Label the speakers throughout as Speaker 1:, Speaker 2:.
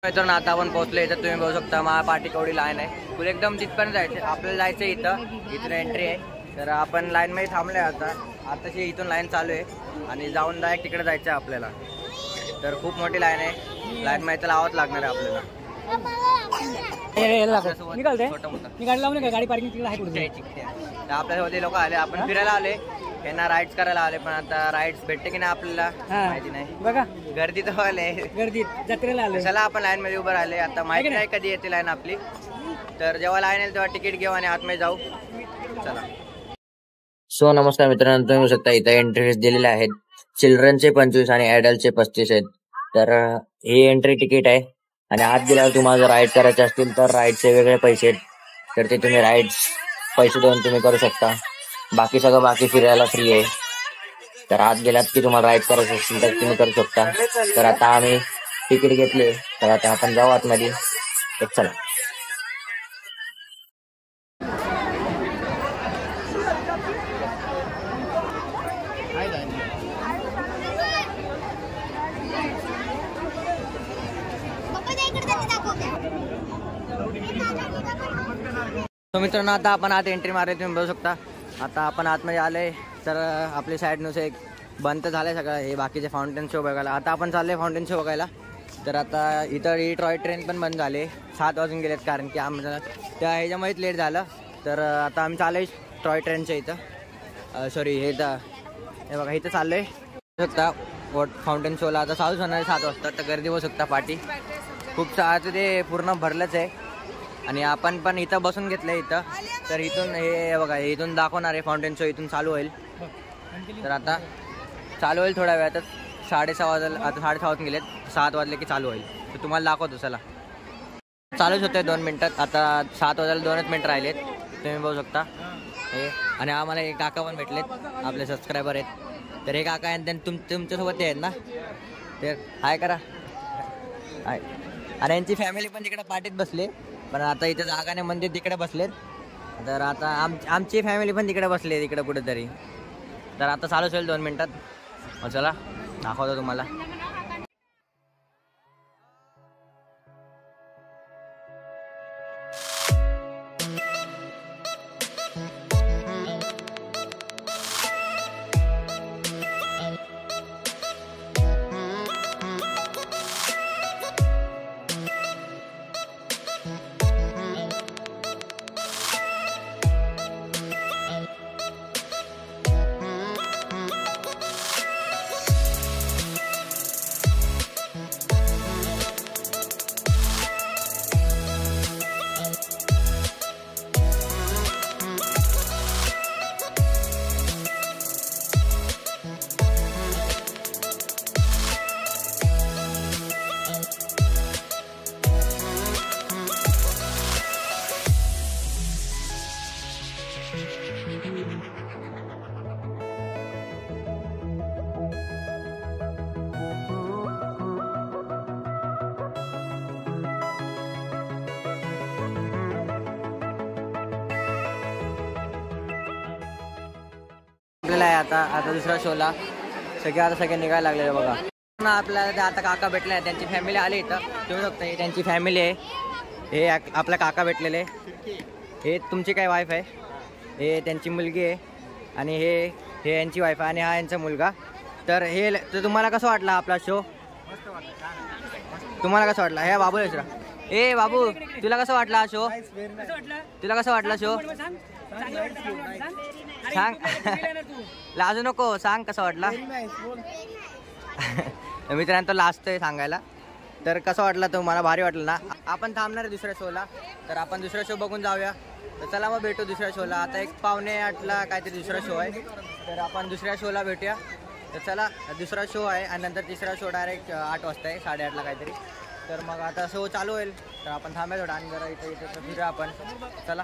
Speaker 1: मित्रांनो आता आपण पोहोचलो इथं, तुम्ही बघू शकता महापाटी केवढी लाईन आहे. फुल एकदम तिथपर्यंत जायचं. आपल्याला जायचं इथून एंट्री आहे. तर आपण लाईन मध्ये थांबलोय आताशी इथून लाईन चालू आहे आणि जाऊन डायरेक्ट तिकडे जायचं आहे आपल्याला. तर खूप मोठी लाईन आहे. लाईन मध्ये तर लावाच लागणार आहे आपल्याला. गाडी पार्किंग तिकडे आहे. आपल्यासोबत लोक आले, आपण फिरायला आले, त्यांना राईड्स करायला आले. पण आता राईड्स भेटते की नाही आपल्याला माहिती नाही. बघा गर्दी तर आले, गर्दी जत्रेला आले. चला आपण लाईन मध्ये उभं राहिले. आता माहिती नाही कधी येते लाईन आपली. तर जेव्हा लाईन येईल तेव्हा तिकीट घेऊ आणि आतमध्ये जाऊ. चला. सो नमस्कार मित्रांनो, तुम्ही बघू शकता इथं एंट्री फीस दिलेले आहेत. चिल्ड्रनचे 25 आणि ऍडल्टचे 35 आहेत. तर हे एंट्री तिकीट आहे. आणि आत गेल्यावर तुम्हाला जर राईड करायचे असतील तर राईडचे वेगळे पैसे आहेत. तर ते तुम्ही राईड्स पैसे देऊन तुम्ही करू शकता. बाकी सगळं बाकी फिरायला फ्री आहे. तर आत गेलात की तुम्हाला राईड करायचं असेल तर तुम्ही करू शकता. तर आता आम्ही तिकीट घेतले, तर आता आपण जाऊ आतमध्ये. तर चला. मित्रांनो आता आपण आत एंट्री मारले, तुम्ही बघू शकता. आता आपण आतमध्ये आले. तर आपली साईडनुसार एक बंद झालंय सगळं हे बाकीचे फाउंटेन शो बघायला. आता आपण चाललोय फाउंटेन शो बघायला. तर आता इथं ही टॉय ट्रेन पण बंद झाले, 7 वाजून गेलेत, कारण की आमचं त्या ह्याच्यामध्येच लेट झालं. तर आता आम्ही चाललोय टॉय ट्रेनच्या इथं. सॉरी हे बघा इथं चाललोय. शकता फाउंटेन शोला आता चालूच होणार आहे 7 वाजता. तर गर्दी बघू शकता, पाठी खूप आता ते पूर्ण भरलंच आहे. आणि आपण पण इथं बसून घेतलंय इथं. तर इथून हे बघा इथून दाखवणार आहे फाउंटेन शो, इथून चालू होईल. तर आता चालू होईल थोड्या वेळातच. 6:30 वाजले, आता 6:30 वाजून गेलेत, 7 वाजले की चालू होईल. तर तुम्हाला दाखवतो. चला चालूच होते 2 मिनिटात. आता 7 वाजायला 2च मिनिट राहिलेत, तुम्ही बघू शकता हे. आणि आम्हाला एक काका पण भेटलेत, आपले सबस्क्रायबर आहेत. तर हे काका आहेत तुमच्यासोबत ते आहेत ना, तर हाय करा हाय. आणि यांची फॅमिली पण तिकडे पार्टीत बसले. पण आता इथे जागा नाही म्हणजे तिकडे बसलेत. तर आता आमची फॅमिली पण तिकडे बसली तिकडे कुठेतरी. तर आता चालूच होईल 2 मिनिटात. चला दाखवतो तुम्हाला. आपल्याला आहे आता दुसऱ्या शोला सगळे निघायला लागलेले बघा. आपल्याला आता काका भेटले, त्यांची फॅमिली आली इथं, तुम्ही शकता. हे त्यांची फॅमिली आहे. हे आपला काका भेटलेले, हे तुमची काय वाईफ आहे, हे त्यांची मुलगी आहे. आणि हे यांची वाईफ आहे आणि हा यांचा मुलगा. तर तुम्हाला कसं वाटला आपला शो? तुम्हाला कसं वाटला? हे बाबू दुसरा. ए बाबू, तुला कसं वाटला हा शो? तुला कसं वाटला शो? सांग. लाजू नको, सांग कसं वाटला. मित्रांनो तो लास्ट आहे सांगायला. तर कसं वाटलं तुम्हाला? भारी वाटलं ना? आपण थांबणार आहे दुसऱ्या शोला. तर आपण दुसरा शो बघून जाऊया. तर चला मग भेटू दुसऱ्या शोला. आता 1:15 काहीतरी दुसरा शो आहे. तर आपण दुसऱ्या शोला भेटूया. तर चला दुसरा शो आहे आणि नंतर तिसरा शो डायरेक्ट 8 वाजता आहे, 8:30ला काहीतरी. तर मग आता शो चालू होईल. तर आपण थांबूया थोडा आणि जरा इथं फिरूया आपण. चला.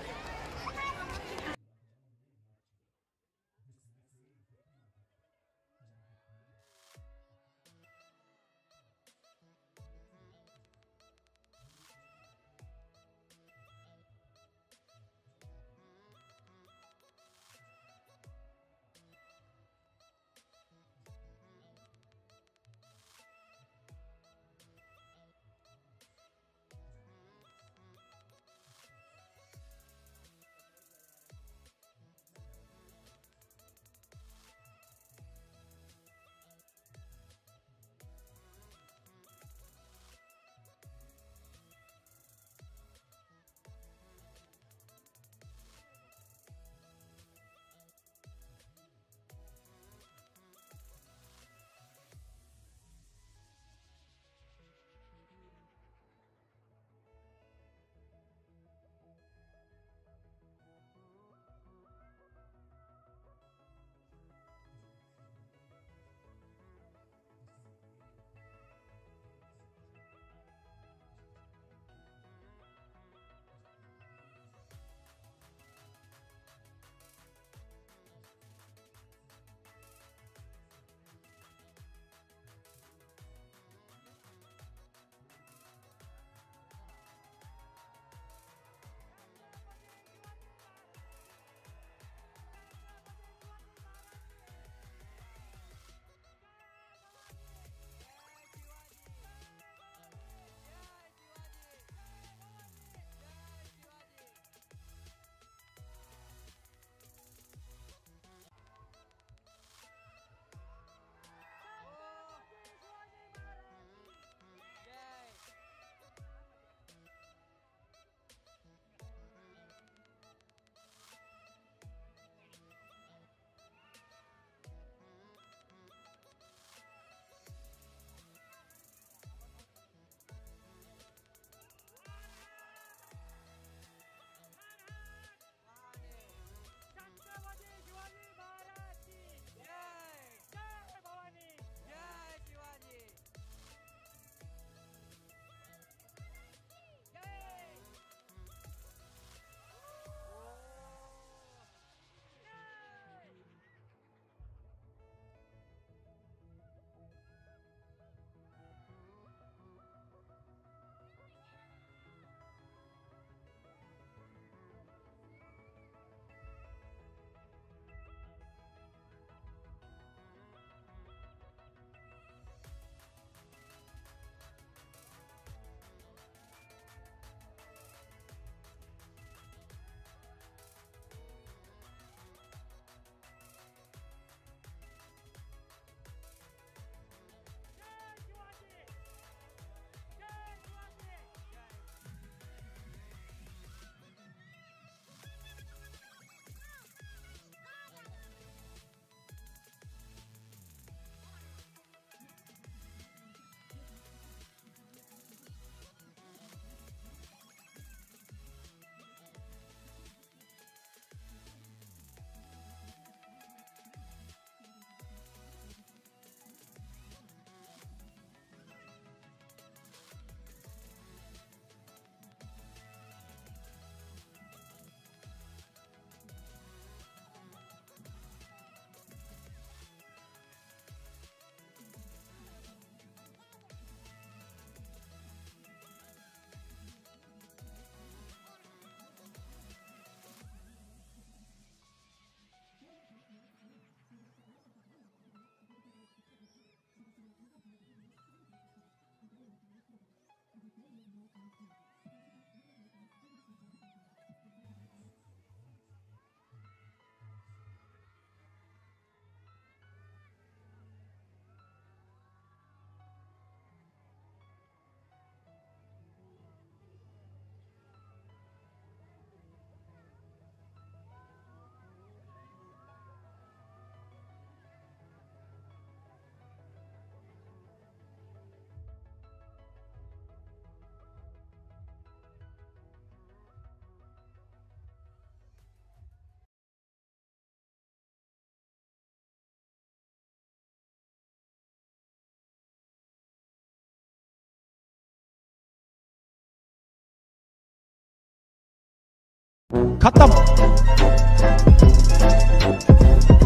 Speaker 2: खत्म।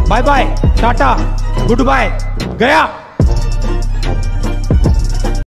Speaker 2: Bye bye, tata, good bye, गया।